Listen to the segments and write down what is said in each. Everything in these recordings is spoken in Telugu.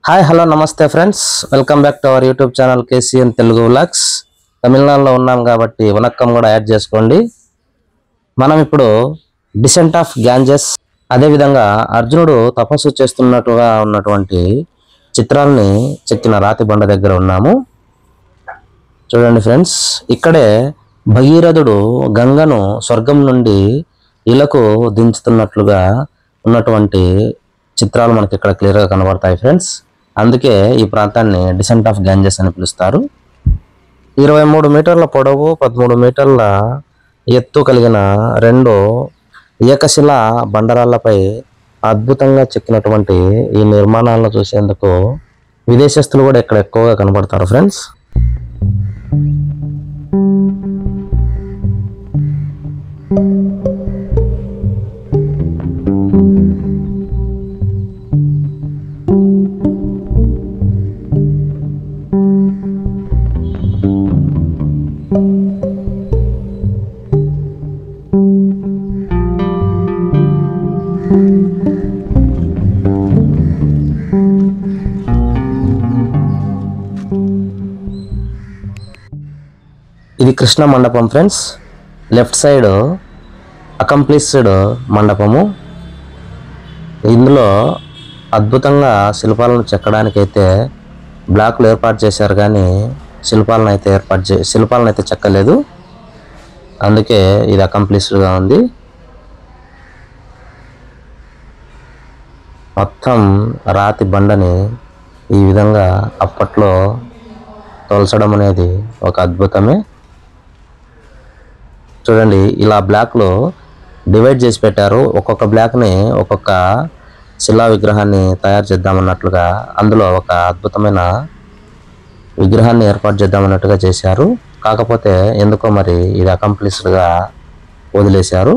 హాయ్ హలో నమస్తే friends, welcome back to our YouTube channel KCN Telugu vlogs. తమిళనాడులో ఉన్నాం కాబట్టి వనక్కం కూడా యాడ్ చేసుకోండి. మనం ఇప్పుడు డిసెంట్ ఆఫ్ గ్యాంజెస్, అదేవిధంగా అర్జునుడు తపస్సు చేస్తున్నట్టుగా ఉన్నటువంటి చిత్రాన్ని చెక్కిన రాతి బండ దగ్గర ఉన్నాము. చూడండి ఫ్రెండ్స్, ఇక్కడే భగీరథుడు గంగను స్వర్గం నుండి ఇలకు దించుతున్నట్లుగా ఉన్నటువంటి చిత్రాలు మనకి ఇక్కడ క్లియర్గా కనబడతాయి ఫ్రెండ్స్. అందుకే ఈ ప్రాంతాన్ని డిసెంట్ ఆఫ్ గ్యాంజెస్ అని పిలుస్తారు. 23 మీటర్ల పొడవు, 13 మీటర్ల ఎత్తు కలిగిన రెండు ఏకశిలా బండరాళ్లపై అద్భుతంగా చెక్కినటువంటి ఈ నిర్మాణాలను చూసేందుకు విదేశస్తులు కూడా ఇక్కడ ఎక్కువగా కనబడతారు ఫ్రెండ్స్. ఇది Krishna Mandapam friends. Left side accomplished మండపము. ఇందులో అద్భుతంగా శిల్పాలను చెక్కడానికైతే బ్లాక్లు ఏర్పాటు చేశారు, కానీ శిల్పాలను అయితే చెక్కలేదు. అందుకే ఇది అకంప్లీస్డ్గా ఉంది. మొత్తం రాతి బండని ఈ విధంగా అప్పట్లో తోల్చడం అనేది ఒక అద్భుతమే. చూడండి, ఇలా బ్లాక్లు డివైడ్ చేసి పెట్టారు. ఒక్కొక్క బ్లాక్ని ఒక్కొక్క శిలా విగ్రహాన్ని తయారు చేద్దామన్నట్లుగా అందులో ఒక అద్భుతమైన విగ్రహాన్ని ఏర్పాటు చేద్దామన్నట్టుగా చేశారు. కాకపోతే ఎందుకో మరి ఇది అకంప్లీస్డ్గా వదిలేశారు.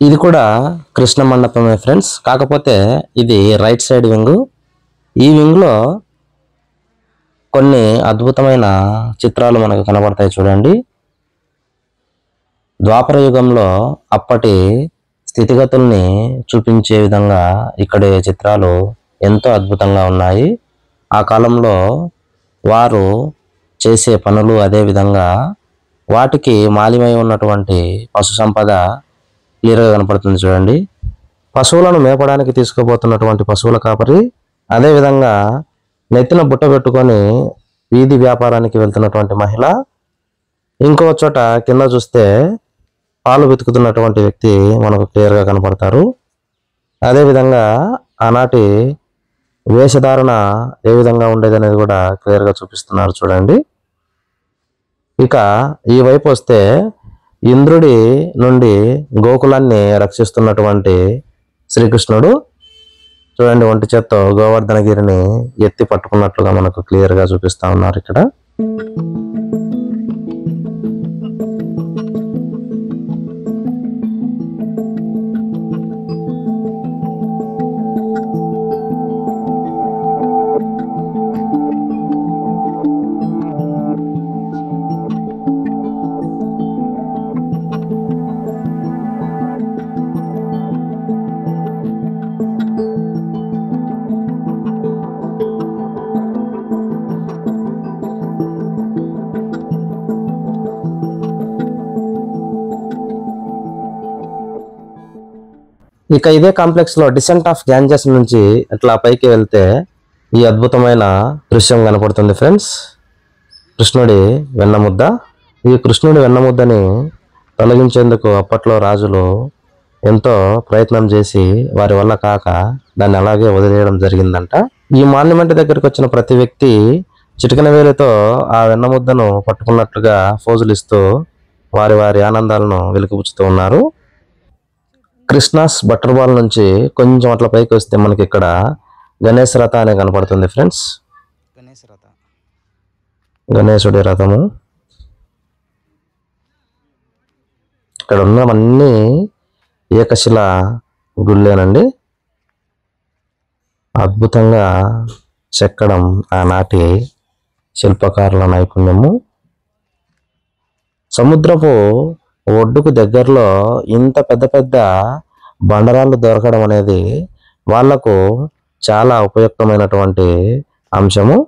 ఇది కూడా కృష్ణ మండపమే ఫ్రెండ్స్. కాకపోతే ఇది రైట్ సైడ్ వింగ్. ఈ వింగ్లో కొన్ని అద్భుతమైన చిత్రాలు మనకు కనబడతాయి. చూడండి, ద్వాపర యుగంలో అప్పటి స్థితిగతుల్ని చూపించే విధంగా ఇక్కడి చిత్రాలు ఎంతో అద్భుతంగా ఉన్నాయి. ఆ కాలంలో వారు చేసే పనులు, అదేవిధంగా వాటికి మాలిమై ఉన్నటువంటి పశు సంపద క్లియర్గా కనపడుతుంది. చూడండి, పశువులను మేపడానికి తీసుకుపోతున్నటువంటి పశువుల కాపరి, అదేవిధంగా నెత్తిన బుట్ట పెట్టుకొని వీధి వ్యాపారానికి వెళ్తున్నటువంటి మహిళ, ఇంకో చోట కింద చూస్తే పాలు వెతుకుతున్నటువంటి వ్యక్తి మనకు క్లియర్గా కనపడతారు. అదేవిధంగా ఆనాటి వేషధారణ ఏ విధంగా ఉండేది అనేది కూడా క్లియర్గా చూపిస్తున్నారు. చూడండి, ఇక ఈ వైపు వస్తే ఇంద్రుడి నుండి గోకులాన్ని రక్షిస్తున్నటువంటి శ్రీకృష్ణుడు చూడండి, ఒంటి చేత్తో గోవర్ధనగిరిని ఎత్తి పట్టుకున్నట్లుగా మనకు క్లియర్గా చూపిస్తా ఉన్నారు ఇక్కడ. ఇక ఇదే కాంప్లెక్స్ లో డిసెంట్ ఆఫ్ గ్యాంజెస్ నుంచి ఇట్లా పైకి వెళ్తే ఈ అద్భుతమైన దృశ్యం కనపడుతుంది ఫ్రెండ్స్. కృష్ణుడి వెన్నముద్ద. ఈ కృష్ణుడి వెన్నముద్దని తొలగించేందుకు అప్పట్లో రాజులు ఎంతో ప్రయత్నం చేసి వారి వల్ల కాక దాన్ని అలాగే వదిలేయడం జరిగిందంట. ఈ మాన్యుమెంట్ దగ్గరికి వచ్చిన ప్రతి వ్యక్తి చిటికెన వేలుతో ఆ వెన్నముద్దను పట్టుకున్నట్లుగా ఫోజులు ఇస్తూ వారి వారి ఆనందాలను వెలికిపుచ్చుతూ ఉన్నారు. కృష్ణాస్ బటర్ బాల్ నుంచి కొంచెం అట్లా పైకి వస్తే మనకి ఇక్కడ గణేష్ రథ అనే కనపడుతుంది ఫ్రెండ్స్. గణేశుడి రథము. ఇక్కడ ఉన్నవన్నీ ఏకశిల గుళ్ళేనండి. అద్భుతంగా చెక్కడం ఆనాటి శిల్పకారుల నైపుణ్యము. సముద్రపు ఒడ్డుకు దగ్గరలో ఇంత పెద్ద పెద్ద బండరాళ్ళు దొరకడం అనేది వాళ్లకు చాలా ఉపయుక్తమైనటువంటి అంశము.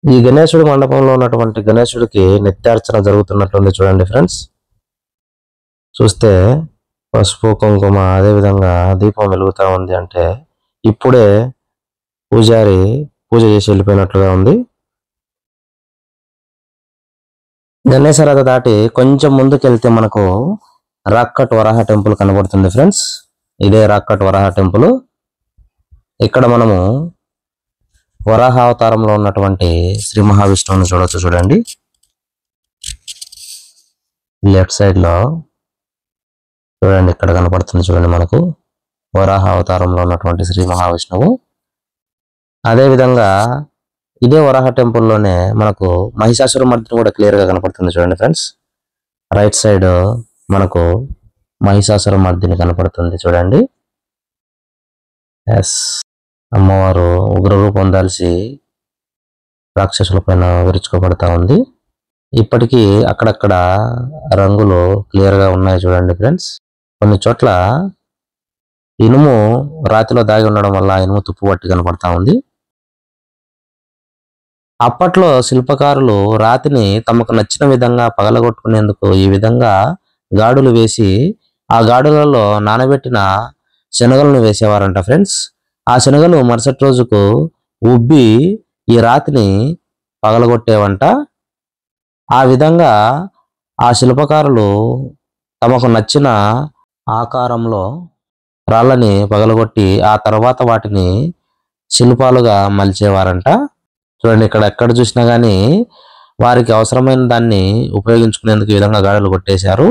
ఈ గణేశుడి మండపంలో ఉన్నటువంటి గణేశుడికి నిత్యార్చన జరుగుతున్నట్లుంది చూడండి ఫ్రెండ్స్. చూస్తే పసుపు కుంకుమ అదేవిధంగా దీపం వెలుగుతూ ఉంది. అంటే ఇప్పుడే పూజారి పూజ చేసి వెళ్ళిపోయినట్లుగా ఉంది. గణేశరథ దాటి కొంచెం ముందుకెళ్తే మనకు రాక్కట్ వరాహ టెంపుల్ కనబడుతుంది ఫ్రెండ్స్. ఇదే రాక్కట్ వరాహ టెంపుల్. ఇక్కడ మనము వరాహ అవతారంలో ఉన్నటువంటి శ్రీ మహావిష్ణువుని చూడొచ్చు చూడండి. లెఫ్ట్ సైడ్ లో చూడండి, ఇక్కడ కనపడుతుంది చూడండి మనకు వరాహ అవతారంలో ఉన్నటువంటి శ్రీ మహావిష్ణువు. అదేవిధంగా ఇదే వరాహ టెంపుల్లోనే మనకు మహిషాసురమర్దిని కూడా క్లియర్ గా కనపడుతుంది చూడండి ఫ్రెండ్స్. రైట్ సైడ్ మనకు మహిషాసురమర్దిని కనపడుతుంది చూడండి. ఎస్, అమ్మవారు ఉగ్రరూపం దాల్చి రాక్షసుల పైన విరుచుకోబడతా ఉంది. ఇప్పటికీ అక్కడక్కడ రంగులు క్లియర్ గా ఉన్నాయి చూడండి ఫ్రెండ్స్. కొన్ని చోట్ల ఇనుము రాతిలో దాగి ఉండడం వల్ల ఇనుము తుప్పు పట్టి కనపడతా ఉంది. అప్పట్లో శిల్పకారులు రాతిని తమకు నచ్చిన విధంగా పగలగొట్టుకునేందుకు ఈ విధంగా గాడులు వేసి ఆ గాడులలో నానబెట్టిన శనగలను వేసేవారంట ఫ్రెండ్స్. ఆ శనగలు మరుసటి రోజుకు ఉబ్బి ఈ రాతిని పగలగొట్టేవంట. ఆ విధంగా ఆ శిల్పకారులు తమకు నచ్చిన ఆకారంలో రాళ్ళని పగలగొట్టి ఆ తర్వాత వాటిని శిల్పాలుగా మలిచేవారంట. చూడండి, ఇక్కడ ఎక్కడ చూసినా గానీ వారికి అవసరమైన దాన్ని ఉపయోగించుకునేందుకు ఈ విధంగా గాడులు కొట్టేశారు.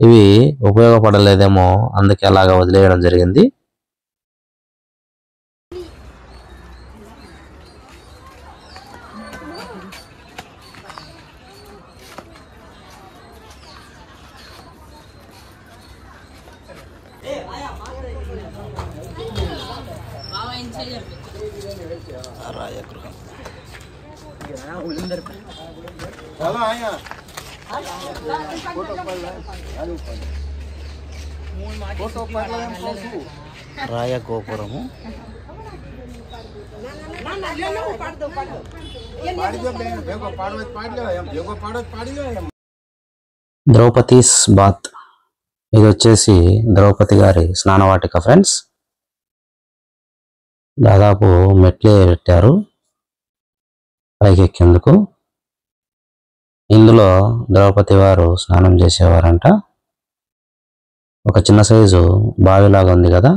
ఇవి ఉపయోగపడలేదేమో, అందుకే అలాగా వదిలేయడం జరిగింది. రాయ గోపురము. ద్రౌపదీస్ బాత్. ఇది వచ్చేసి ద్రౌపది గారి స్నానవాటిక ఫ్రెండ్స్. దాదాపు మెట్లే పెట్టారు పైకి ఎక్కేందుకు. ఇందులో ద్రౌపది వారు స్నానం చేసేవారంట. ఒక చిన్న సైజు బావిలాగా ఉంది కదా,